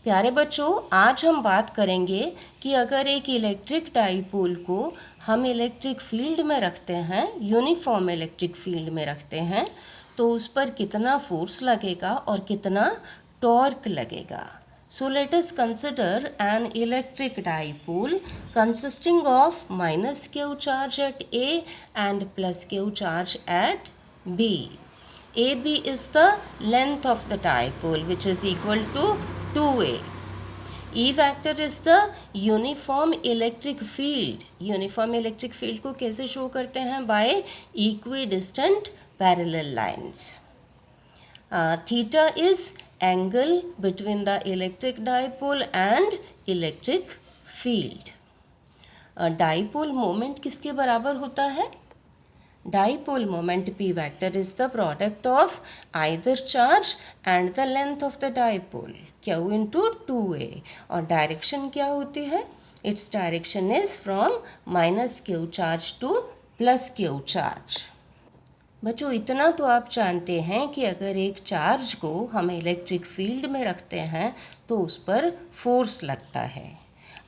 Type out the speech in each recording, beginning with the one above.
प्यारे बच्चों, आज हम बात करेंगे कि अगर एक इलेक्ट्रिक डाइपोल को हम इलेक्ट्रिक फील्ड में रखते हैं, यूनिफॉर्म इलेक्ट्रिक फील्ड में रखते हैं, तो उस पर कितना फोर्स लगेगा और कितना टॉर्क लगेगा. So let us consider an electric dipole consisting of minus q charge at A and plus q charge at B. AB is the length of the dipole, which is equal to 2A. E vector is the uniform electric field. Uniform electric field को कैसे show करते हैं? By equidistant parallel lines. Theta is angle between the electric dipole and electric field. Dipole moment किसके बराबर होता है? Dipole moment P vector is the product of either charge and the length of the dipole, Q into 2A. और direction क्या होती है? Its direction is from minus Q charge to plus Q charge. बच्चों, इतना तो आप जानते हैं कि अगर एक चार्ज को हम इलेक्ट्रिक फील्ड में रखते हैं तो उस पर फोर्स लगता है.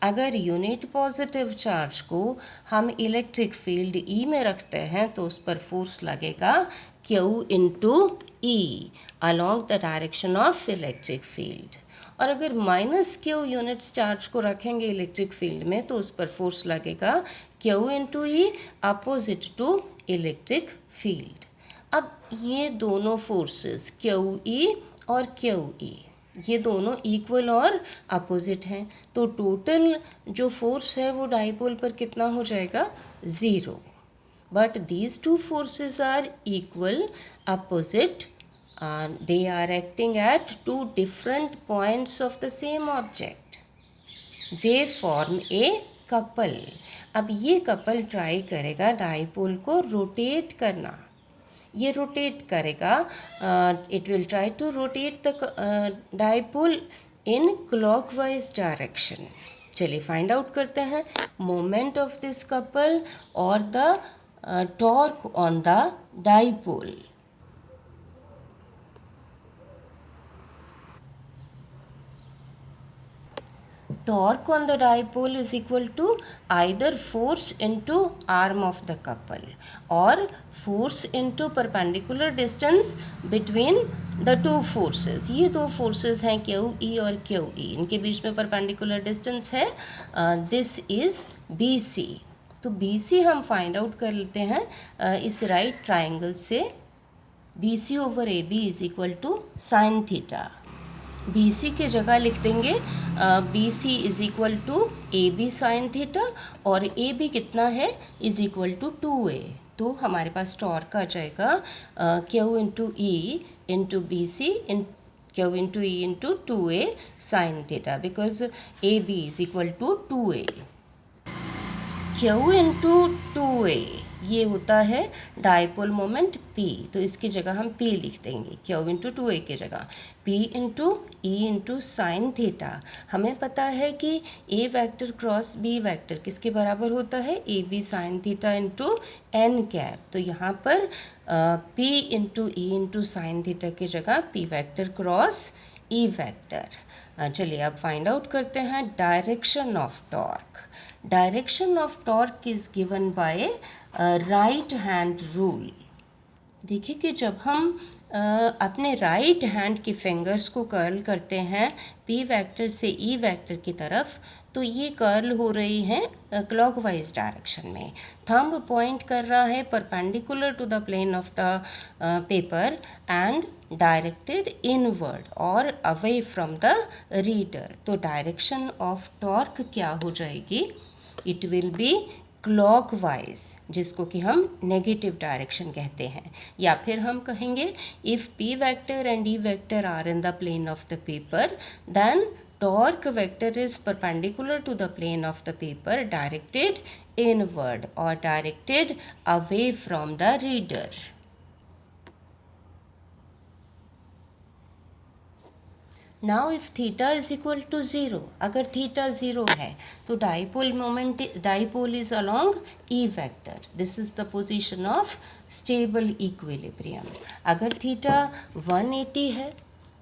अगर यूनिट पॉजिटिव चार्ज को हम इलेक्ट्रिक फील्ड E में रखते हैं तो उस पर फोर्स लगेगा Q into E along the direction of electric field. और अगर माइनस Q यूनिट्स चार्ज को रखेंगे इलेक्ट्रिक फील्ड में तो उस पर फोर्स लगेगा Q into E opposite to electric field. अब ये दोनों फोर्सेस QE और QE ये दोनों इक्वल और अपोजिट हैं, तो टोटल जो फोर्स है वो डाइपोल पर कितना हो जाएगा? 0. But these two forces are equal opposite. They are acting at two different points of the same object. They form a couple. अब ये कपल ट्राई करेगा डाइपोल को रोटेट करना. ये रोटेट करेगा, it will try to rotate the dipole in clockwise direction. चलिए find out करते हैं मोमेंट ऑफ दिस कपल और the torque on the dipole. Torque on the dipole is equal to either force into arm of the couple or force into perpendicular distance between the two forces. ये दो forces हैं QE और QE, इनके बीच में perpendicular distance है. This is BC. तो BC हम find out कर लेते हैं इस right triangle से. BC over AB is equal to sin theta. BC के जगह लिख देंगे BC is equal to AB sine theta और AB कितना है? Is equal to 2A. तो हमारे पास टॉर्क आ जाएगा Q into E into BC इन Q into E into 2A sine theta, because AB is equal to 2A. Q into 2A ये होता है डाइपोल मोमेंट P, तो इसकी जगह हम P लिख देंगे Q इंटू 2A की जगह. P into E into sine theta. हमें पता है कि A vector cross B vector किसके बराबर होता है? AB sine theta into n cap. तो यहाँ पर P into E into sine theta की जगह P vector cross E vector. चलिए अब फाइंड आउट करते हैं direction of torque. Direction of torque is given by right hand rule. देखिए कि जब हम अपने राइट हैंड की फिंगर्स को कर्ल करते हैं P वेक्टर से E वेक्टर की तरफ, तो ये कर्ल हो रही हैं क्लॉकवाइज डायरेक्शन में. थंब पॉइंट कर रहा है perpendicular to the plane of the paper and directed inward और अवे फ्रॉम द रीडर. तो डायरेक्शन ऑफ टॉर्क क्या हो जाएगी? इट विल बी क्लॉकवाइज, जिसको कि हम नेगेटिव डायरेक्शन कहते हैं. या फिर हम कहेंगे if P vector and E vector are in the plane of the paper, then torque vector is perpendicular to the plane of the paper directed inward or directed away from the reader. Now if theta is equal to 0, अगर theta 0 है तो dipole is along E vector. This is the position of stable equilibrium. अगर theta 180 है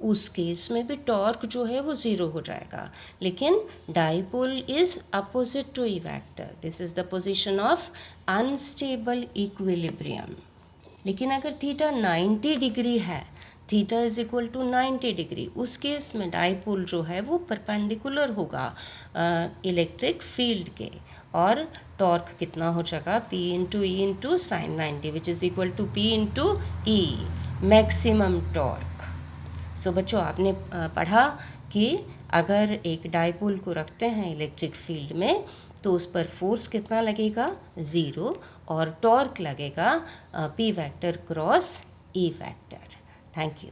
उस case में भी torque जो है वो ज़ीरो हो जाएगा। लेकिन dipole is opposite to E vector, this is the position of unstable equilibrium. लेकिन अगर थीटा 90 डिग्री है, theta is equal to 90 degree, उस केस में डाइपोल जो है वो परपेंडिकुलर होगा इलेक्ट्रिक फील्ड के, और टॉर्क कितना हो जाएगा, P into E into sine 90 which is equal to P into E, maximum torque. So बच्चों, आपने पढ़ा कि अगर एक डाइपोल को रखते हैं इलेक्ट्रिक फील्ड में तो उस पर फोर्स कितना लगेगा, ज़ीरो, और टॉर्क लगेगा P vector cross E vector. Thank you.